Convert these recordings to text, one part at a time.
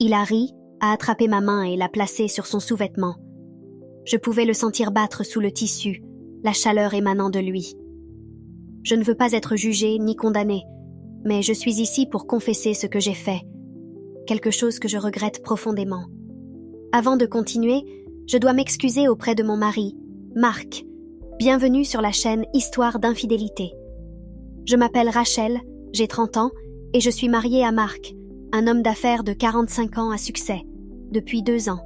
Il a ri, a attrapé ma main et l'a placée sur son sous-vêtement. Je pouvais le sentir battre sous le tissu, la chaleur émanant de lui. Je ne veux pas être jugée ni condamnée, mais je suis ici pour confesser ce que j'ai fait, quelque chose que je regrette profondément. Avant de continuer, je dois m'excuser auprès de mon mari, Marc. Bienvenue sur la chaîne Histoire d'infidélité. Je m'appelle Rachel, j'ai 30 ans et je suis mariée à Marc, un homme d'affaires de 45 ans à succès, depuis 2 ans.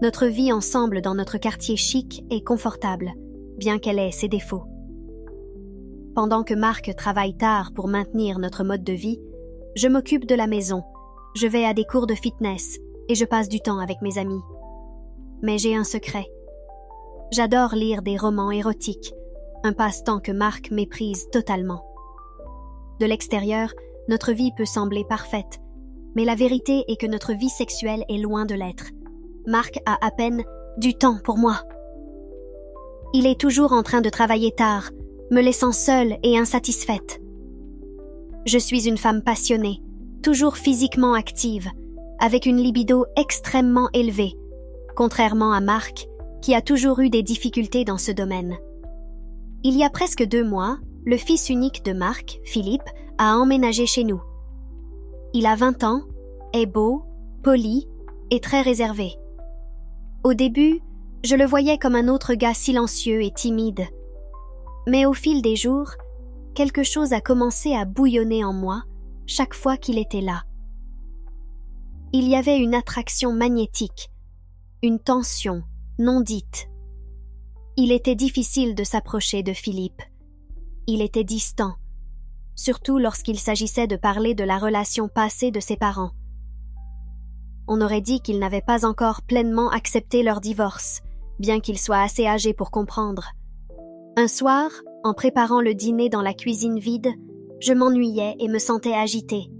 Notre vie ensemble dans notre quartier chic est confortable, bien qu'elle ait ses défauts. Pendant que Marc travaille tard pour maintenir notre mode de vie, je m'occupe de la maison, je vais à des cours de fitness et je passe du temps avec mes amis. Mais j'ai un secret. J'adore lire des romans érotiques, un passe-temps que Marc méprise totalement. De l'extérieur, notre vie peut sembler parfaite, mais la vérité est que notre vie sexuelle est loin de l'être. Marc a à peine du temps pour moi. Il est toujours en train de travailler tard, me laissant seule et insatisfaite. Je suis une femme passionnée, toujours physiquement active, avec une libido extrêmement élevée, contrairement à Marc, qui a toujours eu des difficultés dans ce domaine. Il y a presque 2 mois, le fils unique de Marc, Philippe, a emménagé chez nous. Il a 20 ans, est beau, poli et très réservé. Au début, je le voyais comme un autre gars silencieux et timide. Mais au fil des jours, quelque chose a commencé à bouillonner en moi chaque fois qu'il était là. Il y avait une attraction magnétique, une tension non dite. Il était difficile de s'approcher de Philippe. Il était distant, surtout lorsqu'il s'agissait de parler de la relation passée de ses parents. On aurait dit qu'il n'avait pas encore pleinement accepté leur divorce, bien qu'il soit assez âgé pour comprendre. Un soir, en préparant le dîner dans la cuisine vide, je m'ennuyais et me sentais agitée.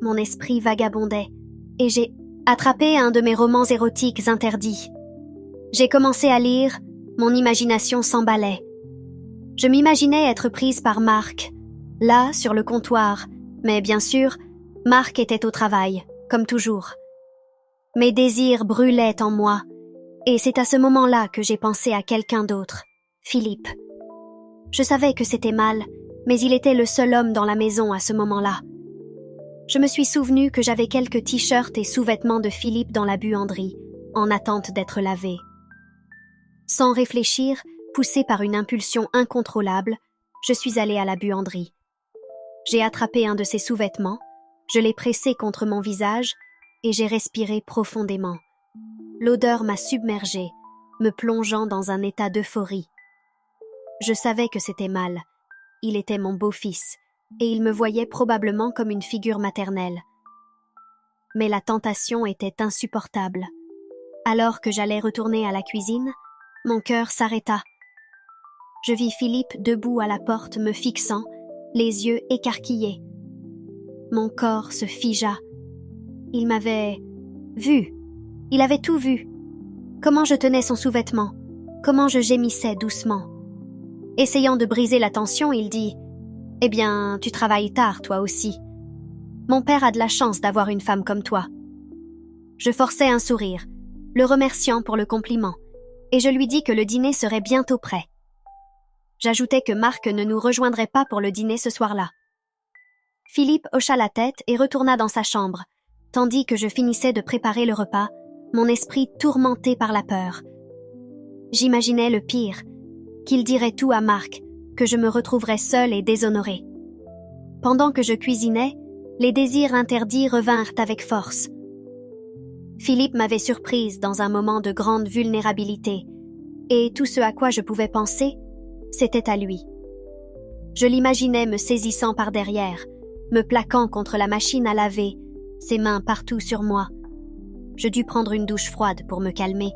Mon esprit vagabondait, et j'ai attrapé un de mes romans érotiques interdits. J'ai commencé à lire, mon imagination s'emballait. Je m'imaginais être prise par Marc, là, sur le comptoir, mais bien sûr, Marc était au travail, comme toujours. Mes désirs brûlaient en moi, et c'est à ce moment-là que j'ai pensé à quelqu'un d'autre, Philippe. Je savais que c'était mal, mais il était le seul homme dans la maison à ce moment-là. Je me suis souvenu que j'avais quelques t-shirts et sous-vêtements de Philippe dans la buanderie, en attente d'être lavés. Sans réfléchir, poussée par une impulsion incontrôlable, je suis allée à la buanderie. J'ai attrapé un de ses sous-vêtements, je l'ai pressé contre mon visage et j'ai respiré profondément. L'odeur m'a submergée, me plongeant dans un état d'euphorie. Je savais que c'était mal. Il était mon beau-fils, et il me voyait probablement comme une figure maternelle. Mais la tentation était insupportable. Alors que j'allais retourner à la cuisine, mon cœur s'arrêta. Je vis Philippe debout à la porte me fixant, les yeux écarquillés. Mon corps se figea. Il m'avait vu. Il avait tout vu. Comment je tenais son sous-vêtement, comment je gémissais doucement. Essayant de briser la tension, il dit « Eh bien, tu travailles tard, toi aussi. Mon père a de la chance d'avoir une femme comme toi. » Je forçai un sourire, le remerciant pour le compliment, et je lui dis que le dîner serait bientôt prêt. J'ajoutais que Marc ne nous rejoindrait pas pour le dîner ce soir-là. Philippe hocha la tête et retourna dans sa chambre, tandis que je finissais de préparer le repas, mon esprit tourmenté par la peur. J'imaginais le pire, qu'il dirait tout à Marc, que je me retrouverais seule et déshonorée. Pendant que je cuisinais, les désirs interdits revinrent avec force. Philippe m'avait surprise dans un moment de grande vulnérabilité, et tout ce à quoi je pouvais penser, c'était à lui. Je l'imaginais me saisissant par derrière, me plaquant contre la machine à laver, ses mains partout sur moi. Je dus prendre une douche froide pour me calmer,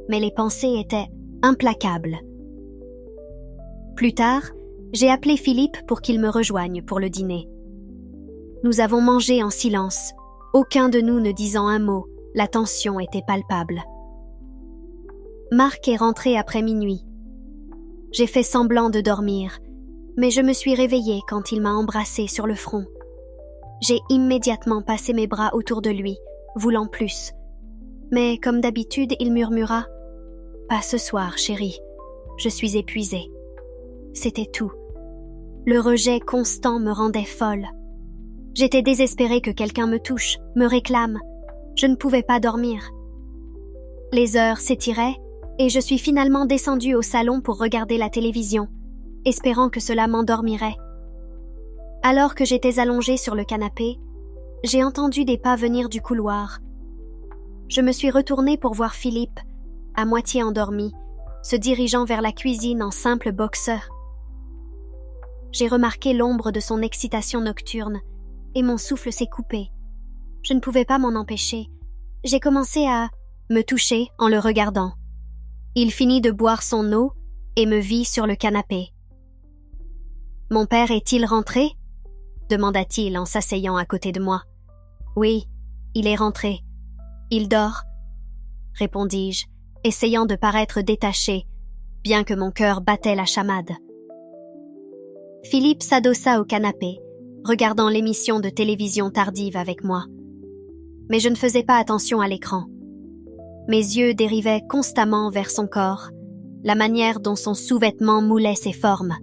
mais les pensées étaient implacables. Plus tard, j'ai appelé Philippe pour qu'il me rejoigne pour le dîner. Nous avons mangé en silence, aucun de nous ne disant un mot, la tension était palpable. Marc est rentré après minuit. J'ai fait semblant de dormir, mais je me suis réveillée quand il m'a embrassée sur le front. J'ai immédiatement passé mes bras autour de lui, voulant plus. Mais comme d'habitude, il murmura « Pas ce soir, chérie. Je suis épuisée. » C'était tout. Le rejet constant me rendait folle. J'étais désespérée que quelqu'un me touche, me réclame. Je ne pouvais pas dormir. Les heures s'étiraient et je suis finalement descendue au salon pour regarder la télévision, espérant que cela m'endormirait. Alors que j'étais allongée sur le canapé, j'ai entendu des pas venir du couloir. Je me suis retournée pour voir Philippe, à moitié endormi, se dirigeant vers la cuisine en simple boxeur. J'ai remarqué l'ombre de son excitation nocturne et mon souffle s'est coupé. Je ne pouvais pas m'en empêcher. J'ai commencé à me toucher en le regardant. Il finit de boire son eau et me vit sur le canapé. « Mon père est-il rentré ?» demanda-t-il en s'asseyant à côté de moi. « Oui, il est rentré. Il dort, » répondis-je, essayant de paraître détachée, bien que mon cœur battait la chamade. Philippe s'adossa au canapé, regardant l'émission de télévision tardive avec moi. Mais je ne faisais pas attention à l'écran. Mes yeux dérivaient constamment vers son corps, la manière dont son sous-vêtement moulait ses formes.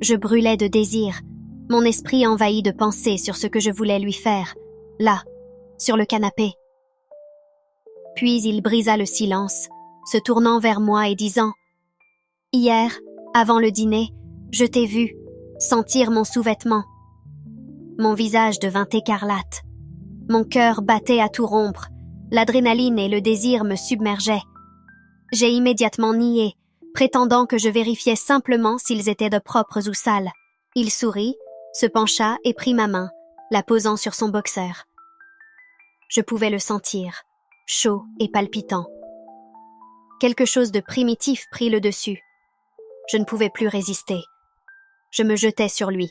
Je brûlais de désir, mon esprit envahi de pensées sur ce que je voulais lui faire, là, sur le canapé. Puis il brisa le silence, se tournant vers moi et disant « Hier, avant le dîner, je t'ai vu sentir mon sous-vêtement. » Mon visage devint écarlate. Mon cœur battait à tout rompre. L'adrénaline et le désir me submergeaient. J'ai immédiatement nié, prétendant que je vérifiais simplement s'ils étaient de propres ou sales. Il sourit, se pencha et prit ma main, la posant sur son boxeur. Je pouvais le sentir, chaud et palpitant. Quelque chose de primitif prit le dessus. Je ne pouvais plus résister. Je me jetais sur lui.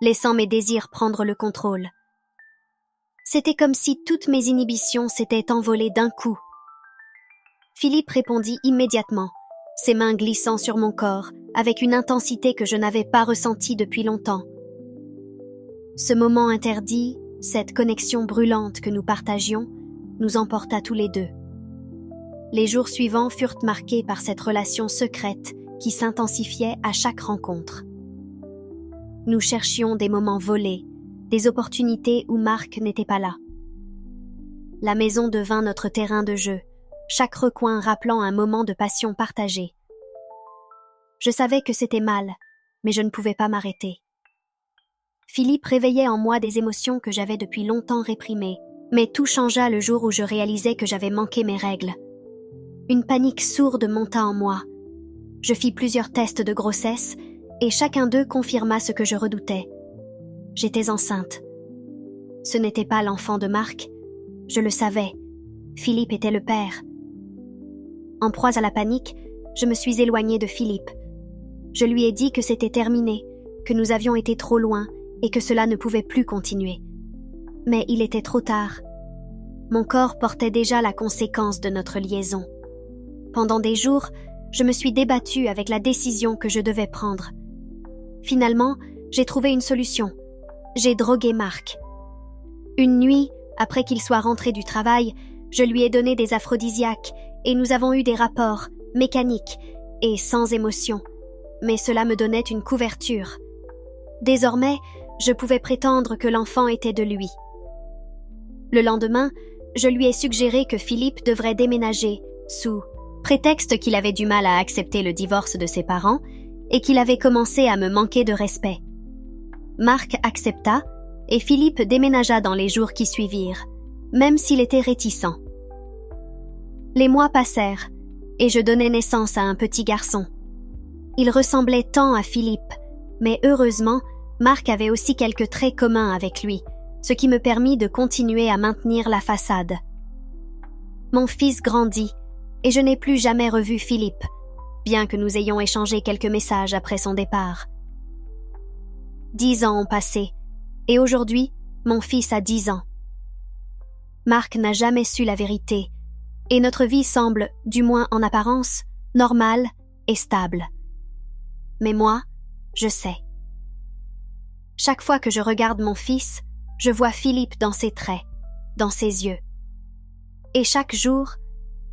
Laissant mes désirs prendre le contrôle. C'était comme si toutes mes inhibitions s'étaient envolées d'un coup. Philippe répondit immédiatement, ses mains glissant sur mon corps avec une intensité que je n'avais pas ressentie depuis longtemps. Ce moment interdit, cette connexion brûlante que nous partagions, nous emporta tous les deux. Les jours suivants furent marqués par cette relation secrète qui s'intensifiait à chaque rencontre. Nous cherchions des moments volés, des opportunités où Marc n'était pas là. La maison devint notre terrain de jeu, chaque recoin rappelant un moment de passion partagée. Je savais que c'était mal, mais je ne pouvais pas m'arrêter. Philippe réveillait en moi des émotions que j'avais depuis longtemps réprimées, mais tout changea le jour où je réalisai que j'avais manqué mes règles. Une panique sourde monta en moi. Je fis plusieurs tests de grossesse et chacun d'eux confirma ce que je redoutais. J'étais enceinte. Ce n'était pas l'enfant de Marc. Je le savais. Philippe était le père. En proie à la panique, je me suis éloignée de Philippe. Je lui ai dit que c'était terminé, que nous avions été trop loin et que cela ne pouvait plus continuer. Mais il était trop tard. Mon corps portait déjà la conséquence de notre liaison. Pendant des jours, je me suis débattue avec la décision que je devais prendre. Finalement, j'ai trouvé une solution. J'ai drogué Marc. Une nuit, après qu'il soit rentré du travail, je lui ai donné des aphrodisiaques et nous avons eu des rapports, mécaniques et sans émotion. Mais cela me donnait une couverture. Désormais, je pouvais prétendre que l'enfant était de lui. Le lendemain, je lui ai suggéré que Philippe devrait déménager, sous prétexte qu'il avait du mal à accepter le divorce de ses parents et qu'il avait commencé à me manquer de respect. Marc accepta et Philippe déménagea dans les jours qui suivirent, même s'il était réticent. Les mois passèrent et je donnai naissance à un petit garçon. Il ressemblait tant à Philippe, mais heureusement, Marc avait aussi quelques traits communs avec lui, ce qui me permit de continuer à maintenir la façade. Mon fils grandit et je n'ai plus jamais revu Philippe, bien que nous ayons échangé quelques messages après son départ. 10 ans ont passé, et aujourd'hui, mon fils a 10 ans. Marc n'a jamais su la vérité, et notre vie semble, du moins en apparence, normale et stable. Mais moi, je sais. Chaque fois que je regarde mon fils, je vois Philippe dans ses traits, dans ses yeux. Et chaque jour,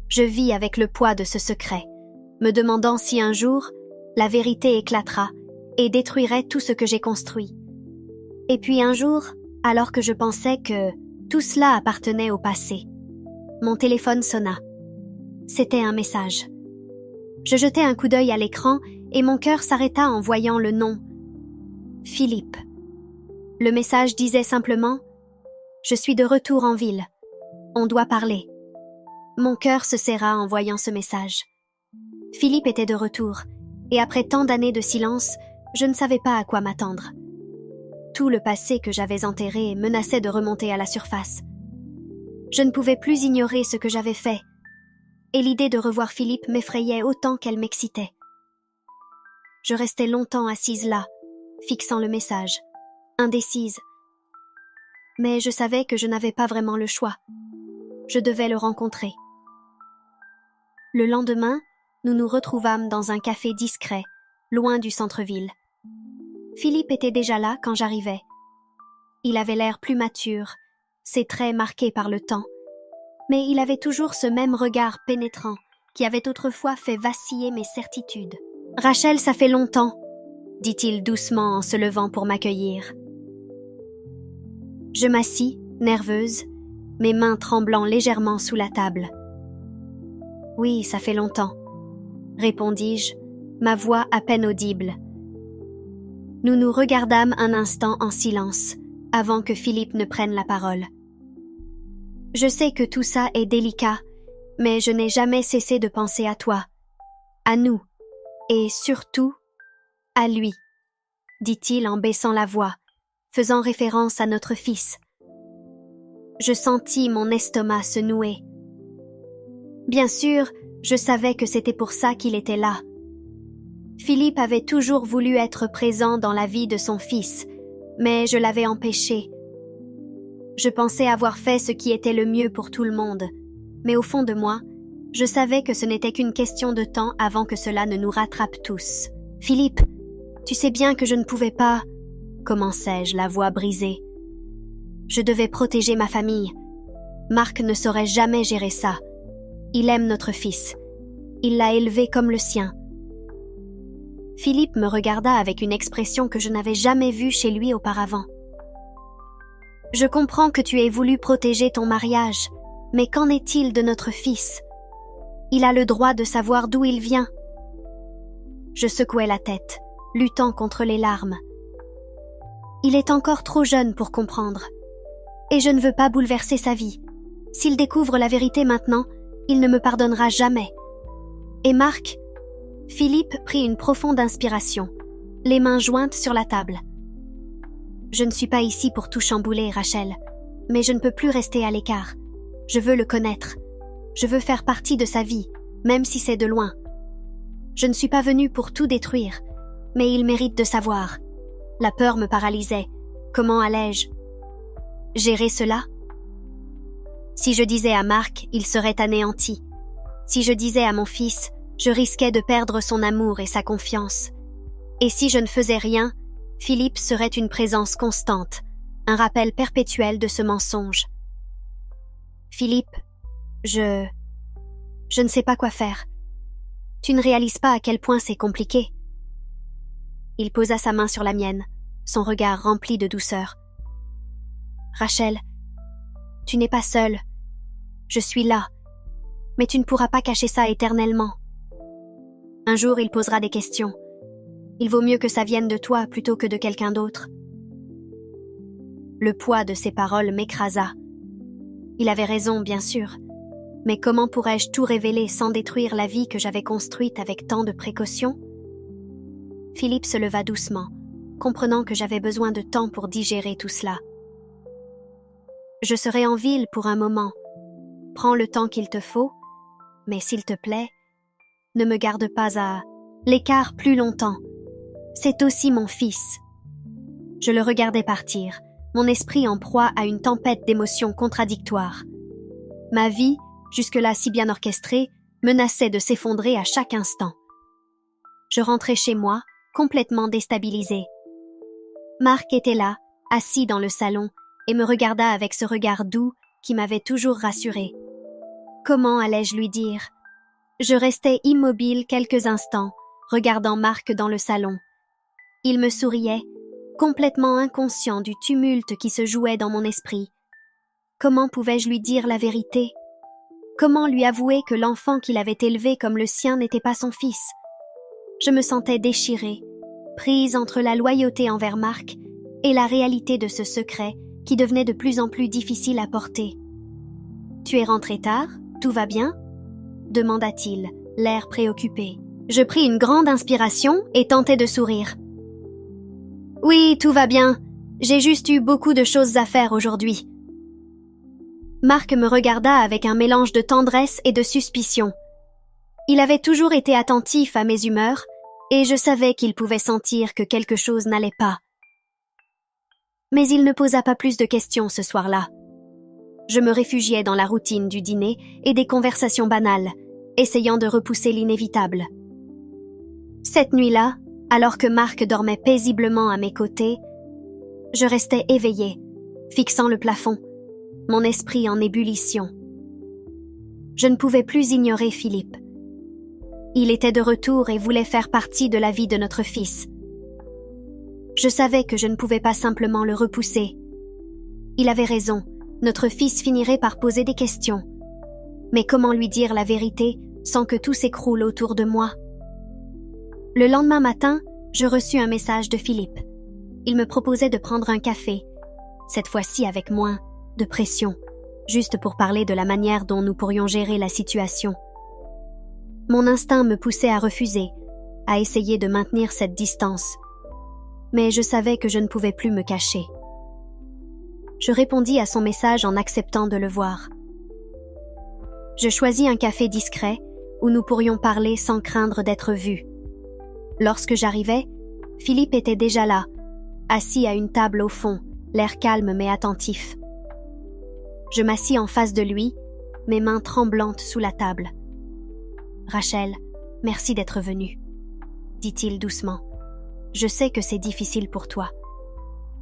je vis avec le poids de ce secret, me demandant si un jour, la vérité éclatera et détruirait tout ce que j'ai construit. Et puis un jour, alors que je pensais que tout cela appartenait au passé, mon téléphone sonna. C'était un message. Je jetai un coup d'œil à l'écran et mon cœur s'arrêta en voyant le nom « Philippe ». Le message disait simplement « Je suis de retour en ville. On doit parler ». Mon cœur se serra en voyant ce message. Philippe était de retour, et après tant d'années de silence, je ne savais pas à quoi m'attendre. Tout le passé que j'avais enterré menaçait de remonter à la surface. Je ne pouvais plus ignorer ce que j'avais fait, et l'idée de revoir Philippe m'effrayait autant qu'elle m'excitait. Je restais longtemps assise là, fixant le message, indécise. Mais je savais que je n'avais pas vraiment le choix. Je devais le rencontrer. Le lendemain, nous nous retrouvâmes dans un café discret, loin du centre-ville. Philippe était déjà là quand j'arrivais. Il avait l'air plus mature, ses traits marqués par le temps, mais il avait toujours ce même regard pénétrant qui avait autrefois fait vaciller mes certitudes. « Rachel, ça fait longtemps », dit-il doucement en se levant pour m'accueillir. Je m'assis, nerveuse, mes mains tremblant légèrement sous la table. « Oui, ça fait longtemps », répondis-je, ma voix à peine audible. Nous nous regardâmes un instant en silence, avant que Philippe ne prenne la parole. Je sais que tout ça est délicat, mais je n'ai jamais cessé de penser à toi, à nous, et surtout, à lui, dit-il en baissant la voix, faisant référence à notre fils. Je sentis mon estomac se nouer. Bien sûr, je savais que c'était pour ça qu'il était là. Philippe avait toujours voulu être présent dans la vie de son fils, mais je l'avais empêché. Je pensais avoir fait ce qui était le mieux pour tout le monde, mais au fond de moi, je savais que ce n'était qu'une question de temps avant que cela ne nous rattrape tous. « Philippe, tu sais bien que je ne pouvais pas… » commençai-je, la voix brisée. Je devais protéger ma famille. Marc ne saurait jamais gérer ça. Il aime notre fils. Il l'a élevé comme le sien. Philippe me regarda avec une expression que je n'avais jamais vue chez lui auparavant. « Je comprends que tu aies voulu protéger ton mariage, mais qu'en est-il de notre fils? Il a le droit de savoir d'où il vient. » Je secouai la tête, luttant contre les larmes. Il est encore trop jeune pour comprendre. Et je ne veux pas bouleverser sa vie. S'il découvre la vérité maintenant, il ne me pardonnera jamais. Et Marc… Philippe prit une profonde inspiration, les mains jointes sur la table. Je ne suis pas ici pour tout chambouler, Rachel, mais je ne peux plus rester à l'écart. Je veux le connaître. Je veux faire partie de sa vie, même si c'est de loin. Je ne suis pas venue pour tout détruire, mais il mérite de savoir. La peur me paralysait. Comment allais-je gérer cela? Si je disais à Marc, il serait anéanti. Si je disais à mon fils, je risquais de perdre son amour et sa confiance. Et si je ne faisais rien, Philippe serait une présence constante, un rappel perpétuel de ce mensonge. Philippe, je ne sais pas quoi faire. Tu ne réalises pas à quel point c'est compliqué. Il posa sa main sur la mienne, son regard rempli de douceur. Rachel, tu n'es pas seule. Je suis là. Mais tu ne pourras pas cacher ça éternellement. Un jour, il posera des questions. Il vaut mieux que ça vienne de toi plutôt que de quelqu'un d'autre. Le poids de ses paroles m'écrasa. Il avait raison, bien sûr. Mais comment pourrais-je tout révéler sans détruire la vie que j'avais construite avec tant de précautions? Philippe se leva doucement, comprenant que j'avais besoin de temps pour digérer tout cela. Je serai en ville pour un moment. Prends le temps qu'il te faut, mais s'il te plaît, ne me garde pas à l'écart plus longtemps. C'est aussi mon fils. Je le regardais partir, mon esprit en proie à une tempête d'émotions contradictoires. Ma vie, jusque-là si bien orchestrée, menaçait de s'effondrer à chaque instant. Je rentrais chez moi, complètement déstabilisée. Marc était là, assis dans le salon, et me regarda avec ce regard doux qui m'avait toujours rassurée. Comment allais-je lui dire? Je restais immobile quelques instants, regardant Marc dans le salon. Il me souriait, complètement inconscient du tumulte qui se jouait dans mon esprit. Comment pouvais-je lui dire la vérité? Comment lui avouer que l'enfant qu'il avait élevé comme le sien n'était pas son fils? Je me sentais déchirée, prise entre la loyauté envers Marc et la réalité de ce secret qui devenait de plus en plus difficile à porter. « Tu es rentré tard? Tout va bien ?» demanda-t-il, l'air préoccupé. Je pris une grande inspiration et tentai de sourire. « Oui, tout va bien. J'ai juste eu beaucoup de choses à faire aujourd'hui. » Marc me regarda avec un mélange de tendresse et de suspicion. Il avait toujours été attentif à mes humeurs et je savais qu'il pouvait sentir que quelque chose n'allait pas. Mais il ne posa pas plus de questions ce soir-là. Je me réfugiais dans la routine du dîner et des conversations banales, essayant de repousser l'inévitable. Cette nuit-là, alors que Marc dormait paisiblement à mes côtés, je restais éveillée, fixant le plafond, mon esprit en ébullition. Je ne pouvais plus ignorer Philippe. Il était de retour et voulait faire partie de la vie de notre fils. Je savais que je ne pouvais pas simplement le repousser. Il avait raison, notre fils finirait par poser des questions. Mais comment lui dire la vérité sans que tout s'écroule autour de moi? Le lendemain matin, je reçus un message de Philippe. Il me proposait de prendre un café, cette fois-ci avec moins de pression, juste pour parler de la manière dont nous pourrions gérer la situation. Mon instinct me poussait à refuser, à essayer de maintenir cette distance. Mais je savais que je ne pouvais plus me cacher. Je répondis à son message en acceptant de le voir. Je choisis un café discret où nous pourrions parler sans craindre d'être vus. Lorsque j'arrivais, Philippe était déjà là, assis à une table au fond, l'air calme mais attentif. Je m'assis en face de lui, mes mains tremblantes sous la table. « Rachel, merci d'être venue, » dit-il doucement. « Je sais que c'est difficile pour toi. »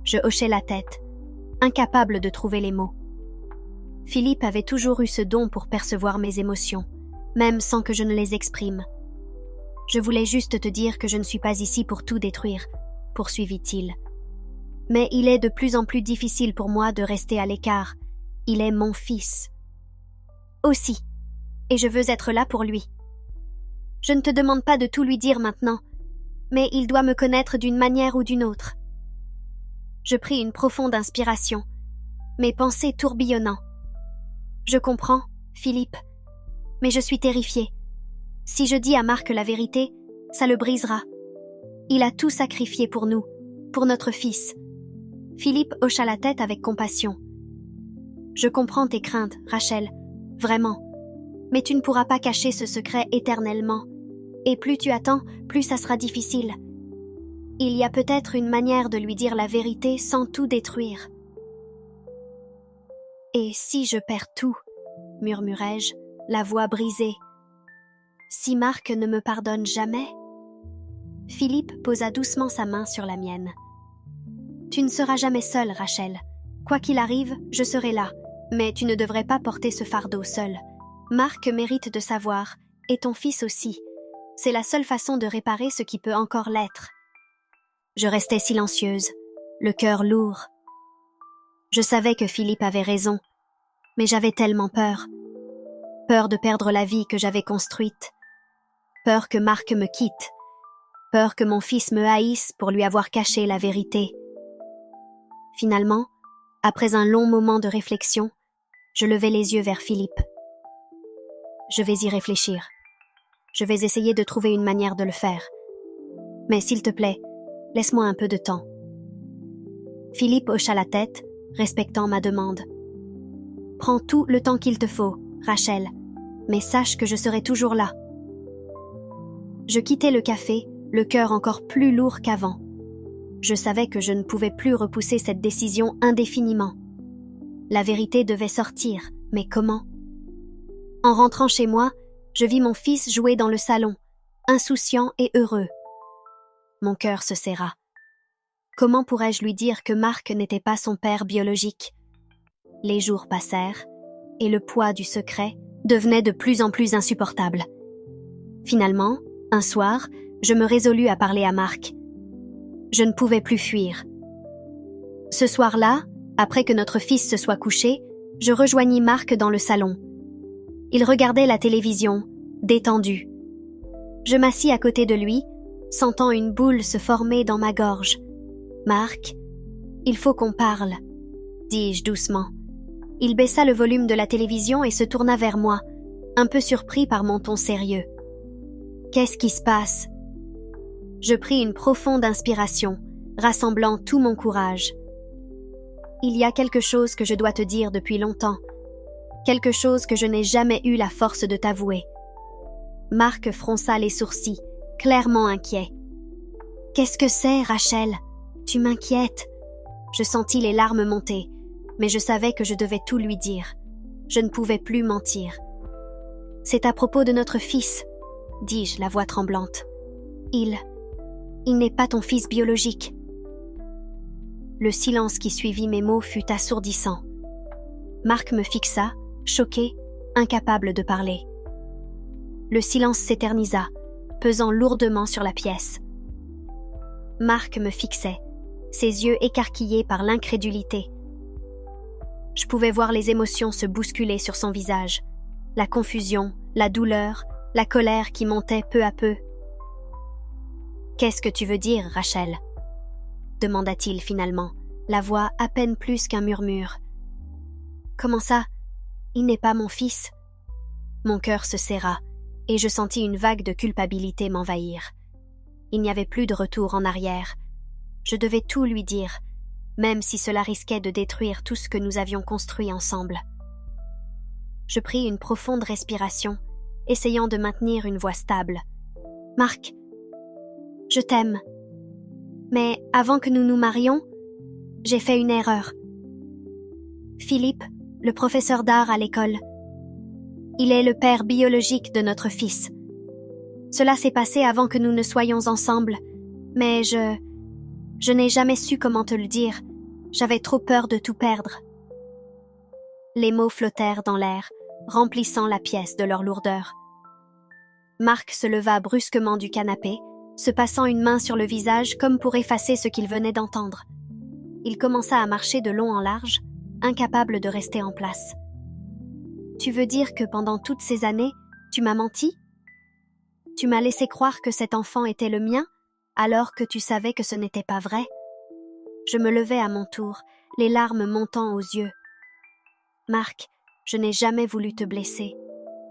Je hochai la tête, incapable de trouver les mots. Philippe avait toujours eu ce don pour percevoir mes émotions, même sans que je ne les exprime. « Je voulais juste te dire que je ne suis pas ici pour tout détruire, » poursuivit-il. « Mais il est de plus en plus difficile pour moi de rester à l'écart. Il est mon fils. Aussi, et je veux être là pour lui. Je ne te demande pas de tout lui dire maintenant, mais il doit me connaître d'une manière ou d'une autre. » Je pris une profonde inspiration, mes pensées tourbillonnant. « Je comprends, Philippe, mais je suis terrifiée. Si je dis à Marc la vérité, ça le brisera. Il a tout sacrifié pour nous, pour notre fils. » Philippe hocha la tête avec compassion. « Je comprends tes craintes, Rachel, vraiment. Mais tu ne pourras pas cacher ce secret éternellement. Et plus tu attends, plus ça sera difficile. Il y a peut-être une manière de lui dire la vérité sans tout détruire. »« Et si je perds tout, » murmurai-je, la voix brisée. « Si Marc ne me pardonne jamais ?» Philippe posa doucement sa main sur la mienne. « Tu ne seras jamais seule, Rachel. Quoi qu'il arrive, je serai là. Mais tu ne devrais pas porter ce fardeau seule. Marc mérite de savoir, et ton fils aussi. C'est la seule façon de réparer ce qui peut encore l'être. » Je restais silencieuse, le cœur lourd. Je savais que Philippe avait raison, mais j'avais tellement peur. Peur de perdre la vie que j'avais construite. Peur que Marc me quitte. Peur que mon fils me haïsse pour lui avoir caché la vérité. Finalement, après un long moment de réflexion, je levai les yeux vers Philippe. « Je vais y réfléchir. Je vais essayer de trouver une manière de le faire. Mais s'il te plaît, laisse-moi un peu de temps. » Philippe hocha la tête, respectant ma demande. « Prends tout le temps qu'il te faut, Rachel, mais sache que je serai toujours là. » Je quittai le café, le cœur encore plus lourd qu'avant. Je savais que je ne pouvais plus repousser cette décision indéfiniment. La vérité devait sortir, mais comment? En rentrant chez moi, je vis mon fils jouer dans le salon, insouciant et heureux. Mon cœur se serra. Comment pourrais-je lui dire que Marc n'était pas son père biologique? Les jours passèrent, et le poids du secret devenait de plus en plus insupportable. Finalement, un soir, je me résolus à parler à Marc. Je ne pouvais plus fuir. Ce soir-là, après que notre fils se soit couché, je rejoignis Marc dans le salon. Il regardait la télévision, détendu. Je m'assis à côté de lui, sentant une boule se former dans ma gorge. « Marc, il faut qu'on parle, » dis-je doucement. Il baissa le volume de la télévision et se tourna vers moi, un peu surpris par mon ton sérieux. « Qu'est-ce qui se passe ?» Je pris une profonde inspiration, rassemblant tout mon courage. « Il y a quelque chose que je dois te dire depuis longtemps, quelque chose que je n'ai jamais eu la force de t'avouer. » Marc fronça les sourcils, clairement inquiet. « Qu'est-ce que c'est, Rachel ? Tu m'inquiètes. » Je sentis les larmes monter, mais je savais que je devais tout lui dire. Je ne pouvais plus mentir. « C'est à propos de notre fils, » dis-je, la voix tremblante. « Il n'est pas ton fils biologique. » Le silence qui suivit mes mots fut assourdissant. Marc me fixa, choqué, incapable de parler. Le silence s'éternisa, pesant lourdement sur la pièce. Marc me fixait, ses yeux écarquillés par l'incrédulité. Je pouvais voir les émotions se bousculer sur son visage, la confusion, la douleur, la colère qui montait peu à peu. « Qu'est-ce que tu veux dire, Rachel ?» demanda-t-il finalement, la voix à peine plus qu'un murmure. « Comment ça? Il n'est pas mon fils ?» Mon cœur se serra, et je sentis une vague de culpabilité m'envahir. Il n'y avait plus de retour en arrière. Je devais tout lui dire, même si cela risquait de détruire tout ce que nous avions construit ensemble. Je pris une profonde respiration, essayant de maintenir une voix stable. « Marc, je t'aime. Mais avant que nous nous marions, j'ai fait une erreur. Philippe, le professeur d'art à l'école, il est le père biologique de notre fils. Cela s'est passé avant que nous ne soyons ensemble, mais je n'ai jamais su comment te le dire. J'avais trop peur de tout perdre. » Les mots flottèrent dans l'air, remplissant la pièce de leur lourdeur. Marc se leva brusquement du canapé, se passant une main sur le visage comme pour effacer ce qu'il venait d'entendre. Il commença à marcher de long en large, incapable de rester en place. « Tu veux dire que pendant toutes ces années, tu m'as menti ? Tu m'as laissé croire que cet enfant était le mien, alors que tu savais que ce n'était pas vrai ?» Je me levai à mon tour, les larmes montant aux yeux. « Marc, je n'ai jamais voulu te blesser.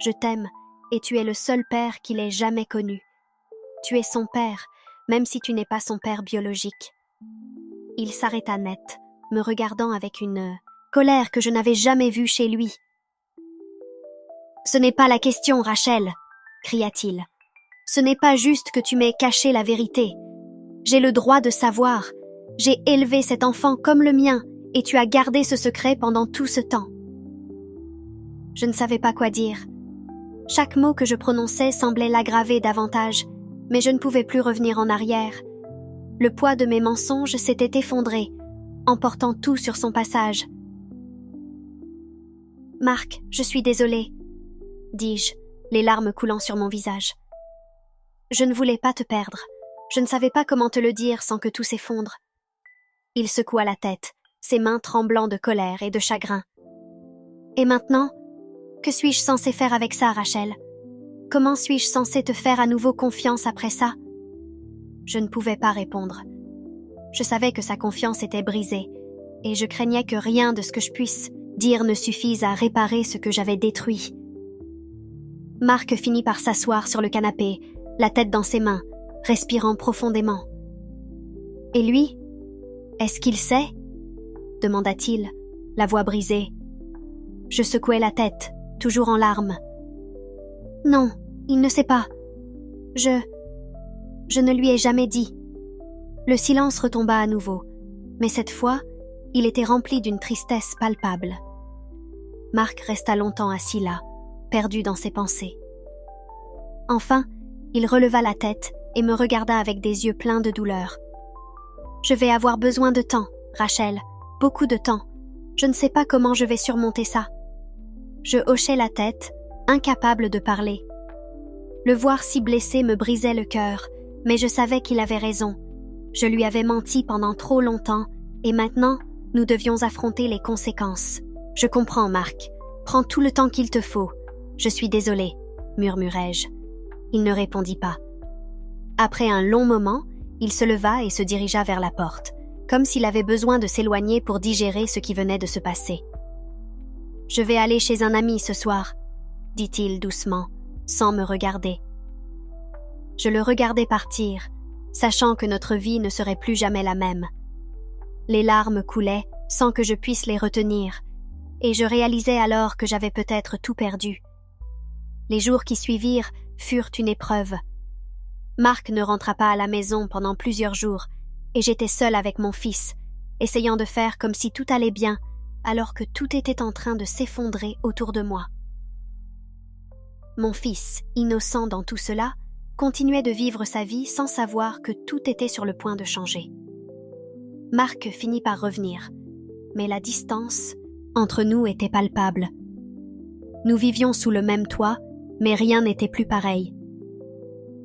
Je t'aime, et tu es le seul père qu'il ait jamais connu. Tu es son père, même si tu n'es pas son père biologique. » Il s'arrêta net, me regardant avec une colère que je n'avais jamais vue chez lui. « Ce n'est pas la question, Rachel, » cria-t-il. « Ce n'est pas juste que tu m'aies caché la vérité. J'ai le droit de savoir. J'ai élevé cet enfant comme le mien, et tu as gardé ce secret pendant tout ce temps. » Je ne savais pas quoi dire. Chaque mot que je prononçais semblait l'aggraver davantage, mais je ne pouvais plus revenir en arrière. Le poids de mes mensonges s'était effondré, emportant tout sur son passage. « Marc, je suis désolée, » dis-je, les larmes coulant sur mon visage. « Je ne voulais pas te perdre. Je ne savais pas comment te le dire sans que tout s'effondre. » Il secoua la tête, ses mains tremblant de colère et de chagrin. « Et maintenant, que suis-je censée faire avec ça, Rachel? Comment suis-je censée te faire à nouveau confiance après ça? » Je ne pouvais pas répondre. Je savais que sa confiance était brisée, et je craignais que rien de ce que je puisse dire ne suffise à réparer ce que j'avais détruit. Marc finit par s'asseoir sur le canapé, la tête dans ses mains, respirant profondément. « Et lui? Est-ce qu'il sait ?» demanda-t-il, la voix brisée. Je secouai la tête, toujours en larmes. « Non, il ne sait pas. Je ne lui ai jamais dit. » Le silence retomba à nouveau, mais cette fois, il était rempli d'une tristesse palpable. Marc resta longtemps assis là, perdu dans ses pensées. Enfin, il releva la tête et me regarda avec des yeux pleins de douleur. Je vais avoir besoin de temps, Rachel, beaucoup de temps. Je ne sais pas comment je vais surmonter ça. Je hochai la tête, incapable de parler. Le voir si blessé me brisait le cœur, mais je savais qu'il avait raison. Je lui avais menti pendant trop longtemps, et maintenant, nous devions affronter les conséquences. Je comprends, Marc. Prends tout le temps qu'il te faut. Je suis désolée, murmurai-je. Il ne répondit pas. Après un long moment, il se leva et se dirigea vers la porte, comme s'il avait besoin de s'éloigner pour digérer ce qui venait de se passer. « Je vais aller chez un ami ce soir, » dit-il doucement, sans me regarder. Je le regardais partir, sachant que notre vie ne serait plus jamais la même. Les larmes coulaient sans que je puisse les retenir, et je réalisais alors que j'avais peut-être tout perdu. Les jours qui suivirent furent une épreuve. Marc ne rentra pas à la maison pendant plusieurs jours, et j'étais seule avec mon fils, essayant de faire comme si tout allait bien, alors que tout était en train de s'effondrer autour de moi. Mon fils, innocent dans tout cela, continuait de vivre sa vie sans savoir que tout était sur le point de changer. Marc finit par revenir, mais la distance entre nous était palpable. Nous vivions sous le même toit, mais rien n'était plus pareil.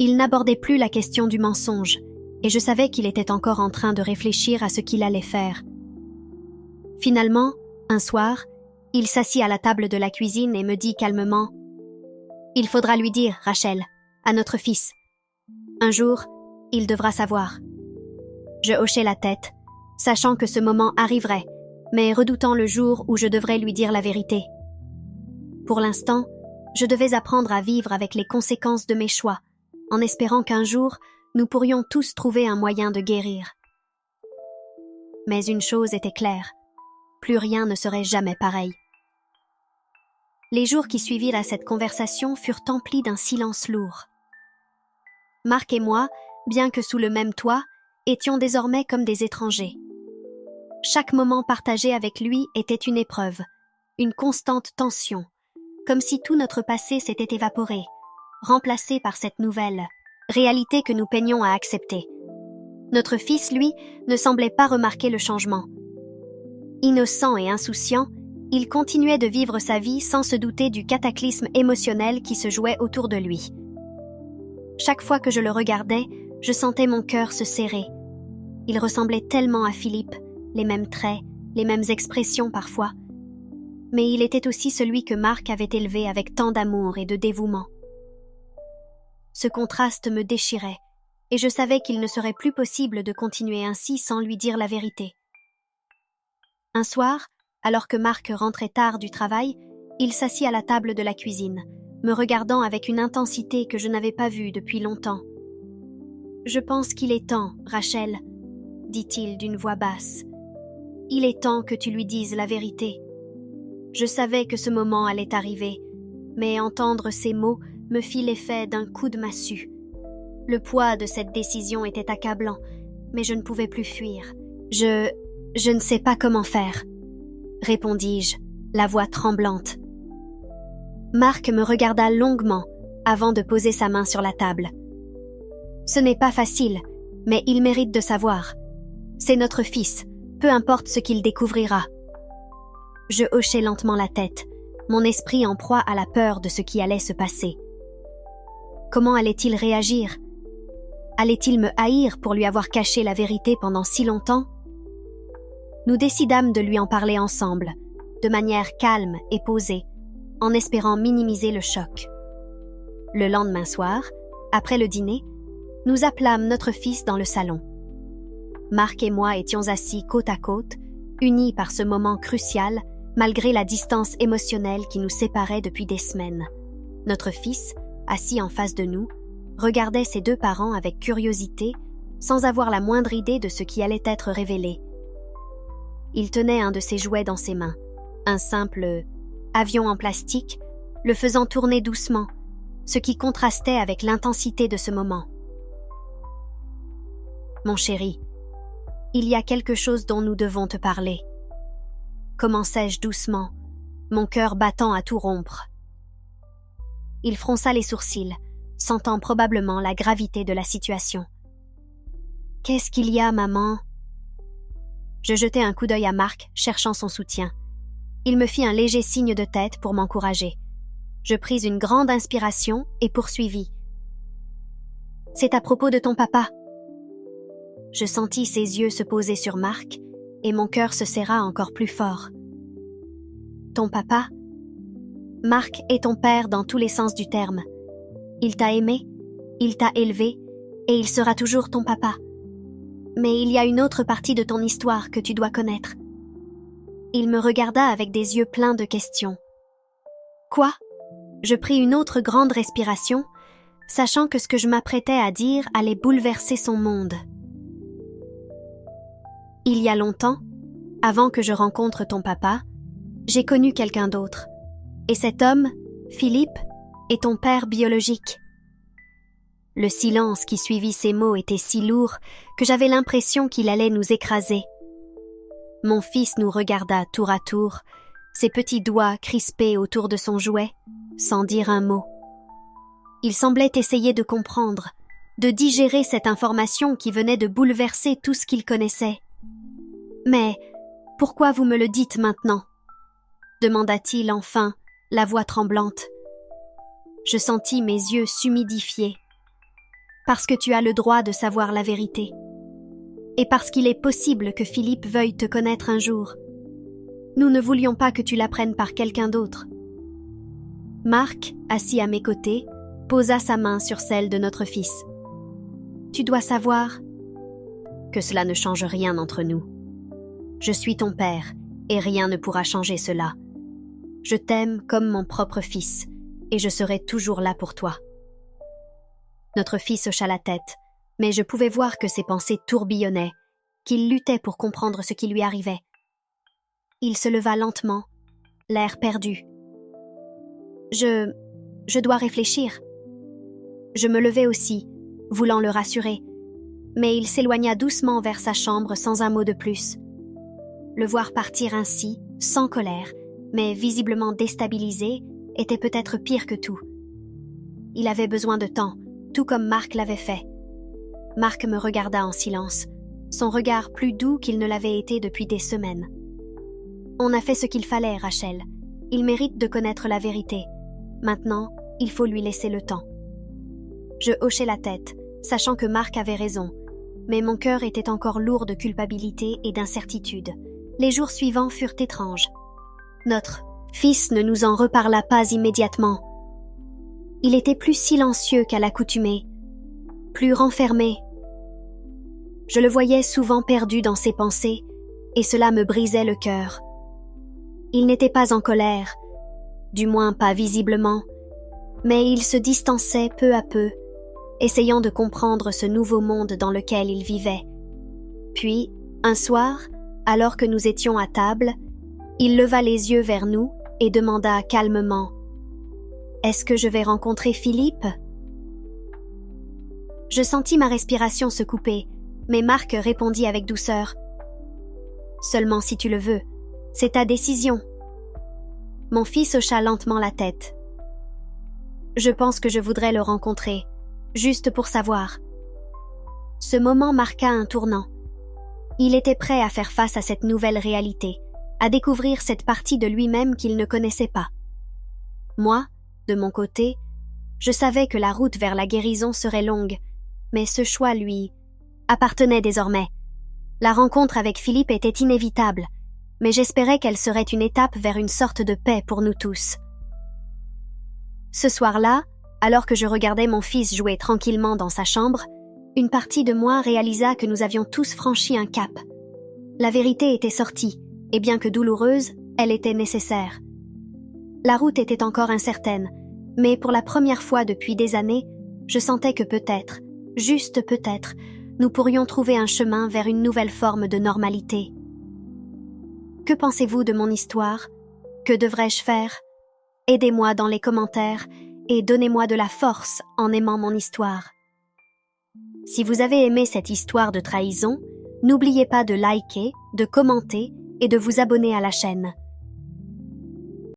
Il n'abordait plus la question du mensonge, et je savais qu'il était encore en train de réfléchir à ce qu'il allait faire. Finalement, un soir, il s'assit à la table de la cuisine et me dit calmement « Il faudra lui dire, Rachel, à notre fils. Un jour, il devra savoir. » Je hochai la tête, sachant que ce moment arriverait, mais redoutant le jour où je devrais lui dire la vérité. Pour l'instant, je devais apprendre à vivre avec les conséquences de mes choix, en espérant qu'un jour, nous pourrions tous trouver un moyen de guérir. Mais une chose était claire, plus rien ne serait jamais pareil. Les jours qui suivirent à cette conversation furent emplis d'un silence lourd. Marc et moi, bien que sous le même toit, étions désormais comme des étrangers. Chaque moment partagé avec lui était une épreuve, une constante tension, comme si tout notre passé s'était évaporé, remplacé par cette nouvelle réalité que nous peinions à accepter. Notre fils, lui, ne semblait pas remarquer le changement. Innocent et insouciant, il continuait de vivre sa vie sans se douter du cataclysme émotionnel qui se jouait autour de lui. Chaque fois que je le regardais, je sentais mon cœur se serrer. Il ressemblait tellement à Philippe, les mêmes traits, les mêmes expressions parfois. Mais il était aussi celui que Marc avait élevé avec tant d'amour et de dévouement. Ce contraste me déchirait, et je savais qu'il ne serait plus possible de continuer ainsi sans lui dire la vérité. Un soir, alors que Marc rentrait tard du travail, il s'assit à la table de la cuisine, me regardant avec une intensité que je n'avais pas vue depuis longtemps. « Je pense qu'il est temps, Rachel, » dit-il d'une voix basse. « Il est temps que tu lui dises la vérité. » Je savais que ce moment allait arriver, mais entendre ces mots me fit l'effet d'un coup de massue. Le poids de cette décision était accablant, mais je ne pouvais plus fuir. Je ne sais pas comment faire, répondis-je, la voix tremblante. Marc me regarda longuement avant de poser sa main sur la table. Ce n'est pas facile, mais il mérite de savoir. C'est notre fils, peu importe ce qu'il découvrira. Je hochai lentement la tête, mon esprit en proie à la peur de ce qui allait se passer. Comment allait-il réagir? Allait-il me haïr pour lui avoir caché la vérité pendant si longtemps? Nous décidâmes de lui en parler ensemble, de manière calme et posée, en espérant minimiser le choc. Le lendemain soir, après le dîner, nous appelâmes notre fils dans le salon. Marc et moi étions assis côte à côte, unis par ce moment crucial, malgré la distance émotionnelle qui nous séparait depuis des semaines. Notre fils, assis en face de nous, regardait ses deux parents avec curiosité, sans avoir la moindre idée de ce qui allait être révélé. Il tenait un de ses jouets dans ses mains, un simple avion en plastique, le faisant tourner doucement, ce qui contrastait avec l'intensité de ce moment. « Mon chéri, il y a quelque chose dont nous devons te parler. » Commençai-je doucement, mon cœur battant à tout rompre. Il fronça les sourcils, sentant probablement la gravité de la situation. « Qu'est-ce qu'il y a, maman ?» Je jetai un coup d'œil à Marc, cherchant son soutien. Il me fit un léger signe de tête pour m'encourager. Je pris une grande inspiration et poursuivis. « C'est à propos de ton papa. » Je sentis ses yeux se poser sur Marc et mon cœur se serra encore plus fort. « Ton papa? Marc est ton père dans tous les sens du terme. Il t'a aimé, il t'a élevé et il sera toujours ton papa. Mais il y a une autre partie de ton histoire que tu dois connaître. » Il me regarda avec des yeux pleins de questions. « Quoi ?» Je pris une autre grande respiration, sachant que ce que je m'apprêtais à dire allait bouleverser son monde. « Il y a longtemps, avant que je rencontre ton papa, j'ai connu quelqu'un d'autre. Et cet homme, Philippe, est ton père biologique. » Le silence qui suivit ces mots était si lourd que j'avais l'impression qu'il allait nous écraser. Mon fils nous regarda tour à tour, ses petits doigts crispés autour de son jouet, sans dire un mot. Il semblait essayer de comprendre, de digérer cette information qui venait de bouleverser tout ce qu'il connaissait. « Mais pourquoi vous me le dites maintenant ?» demanda-t-il enfin, la voix tremblante. Je sentis mes yeux s'humidifier. « Parce que tu as le droit de savoir la vérité. Et parce qu'il est possible que Philippe veuille te connaître un jour. Nous ne voulions pas que tu l'apprennes par quelqu'un d'autre. » Marc, assis à mes côtés, posa sa main sur celle de notre fils. « Tu dois savoir que cela ne change rien entre nous. Je suis ton père, et rien ne pourra changer cela. Je t'aime comme mon propre fils, et je serai toujours là pour toi. » Notre fils hocha la tête, mais je pouvais voir que ses pensées tourbillonnaient, qu'il luttait pour comprendre ce qui lui arrivait. Il se leva lentement, l'air perdu. Je dois réfléchir. Je me levai aussi, voulant le rassurer, mais il s'éloigna doucement vers sa chambre sans un mot de plus. Le voir partir ainsi, sans colère, mais visiblement déstabilisé, était peut-être pire que tout. Il avait besoin de temps, tout comme Marc l'avait fait. Marc me regarda en silence, son regard plus doux qu'il ne l'avait été depuis des semaines. « On a fait ce qu'il fallait, Rachel. Il mérite de connaître la vérité. Maintenant, il faut lui laisser le temps. » Je hochai la tête, sachant que Marc avait raison, mais mon cœur était encore lourd de culpabilité et d'incertitude. Les jours suivants furent étranges. Notre fils ne nous en reparla pas immédiatement. Il était plus silencieux qu'à l'accoutumée, plus renfermé. Je le voyais souvent perdu dans ses pensées, et cela me brisait le cœur. Il n'était pas en colère, du moins pas visiblement, mais il se distançait peu à peu, essayant de comprendre ce nouveau monde dans lequel il vivait. Puis, un soir, alors que nous étions à table, il leva les yeux vers nous et demanda calmement « Est-ce que je vais rencontrer Philippe ?» Je sentis ma respiration se couper, mais Marc répondit avec douceur « Seulement si tu le veux, c'est ta décision. » Mon fils hocha lentement la tête. « Je pense que je voudrais le rencontrer, juste pour savoir. » Ce moment marqua un tournant. Il était prêt à faire face à cette nouvelle réalité, à découvrir cette partie de lui-même qu'il ne connaissait pas. Moi, de mon côté, je savais que la route vers la guérison serait longue, mais ce choix lui appartenait désormais. La rencontre avec Philippe était inévitable, mais j'espérais qu'elle serait une étape vers une sorte de paix pour nous tous. Ce soir-là, alors que je regardais mon fils jouer tranquillement dans sa chambre, une partie de moi réalisa que nous avions tous franchi un cap. La vérité était sortie, et bien que douloureuse, elle était nécessaire. La route était encore incertaine, mais pour la première fois depuis des années, je sentais que peut-être, juste peut-être, nous pourrions trouver un chemin vers une nouvelle forme de normalité. Que pensez-vous de mon histoire? Que devrais-je faire? Aidez-moi dans les commentaires et donnez-moi de la force en aimant mon histoire. Si vous avez aimé cette histoire de trahison, n'oubliez pas de liker, de commenter et de vous abonner à la chaîne.